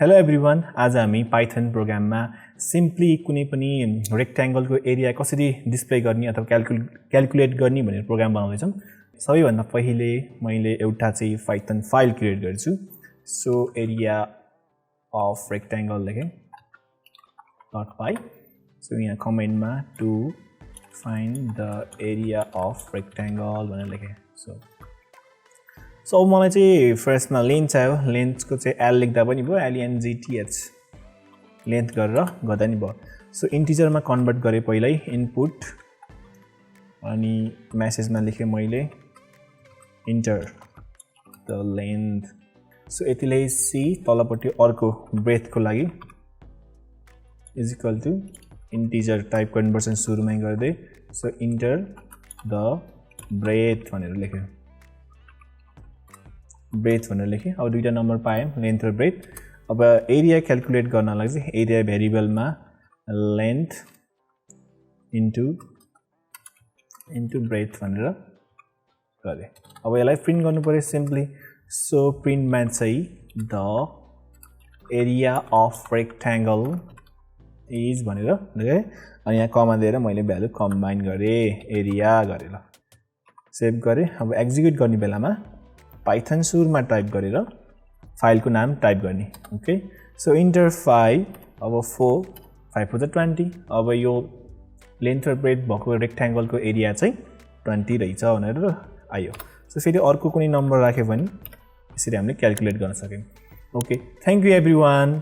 Hello everyone, आज हामी Python प्रोग्राममा सिम्पली कुनै पनि रेक्ट्याङ्गलको एरिया कसरी डिस्प्ले गर्ने अथवा क्याल्कुलेट गर्ने भनेर प्रोग्राम बनाउँदै छौं। सबैभन्दा पहिले मैले एउटा चाहिँ पाइथन फाइल क्रिएट गर्छु। सो एरिया अफ रेक्ट्याङ्गल लेखे .py। सो यहाँ कमेन्टमा to find the area of rectangle भनेर लेखे। सो मलाई चाहिँ फर्स्टमा लेन्थ चाहियो। लेन्थको चाहिँ एल लेख्दा पनि भयो, LENGTH लेन्थ गरेर गर्दा नि भयो। सो इन्टिजरमा कन्भर्ट गरे पहिल्यै इनपुट अनि मेसेजमा लेखेँ मैले इन्टर द लेन्थ। सो यतिलाई सी तलपट्टि अर्को ब्रेथको लागि is equal to integer type conversion सुरुमै गर्दै सो इन्टर द ब्रेथ भनेर लेखेँ। ब्रेथ भनेर लेखेँ। अब दुईटा नम्बर पाएँ, लेन्थ र ब्रेथ। अब एरिया क्याल्कुलेट गर्नलाई चाहिँ एरिया भेरिएबलमा लेन्थ इन्टु ब्रेथ भनेर गरेँ। अब यसलाई प्रिन्ट गर्नु पर्यो सिम्पली। सो प्रिन्टमा चाहिँ the area of rectangle is भनेर लेखेँ अनि यहाँ कमा दिएर मैले भ्यालु कम्बाइन गरेँ एरिया गरेर सेभ गरेँ। अब एक्जिक्युट गर्ने बेलामा पाइथन सुरुमा टाइप गरेर फाइलको नाम टाइप गर्ने। Okay, so enter 5। अब 4 5 4 20। अब यो लेन्थ र ब्रेथ भएको रेक्ट्याङ्गलको एरिया चाहिँ 20 रहेछ भनेर आयो। सो फेरि अर्को कुनै नम्बर राख्यो भने यसरी हामीले क्याल्कुलेट गर्न सक्यौँ। Okay, thank you everyone.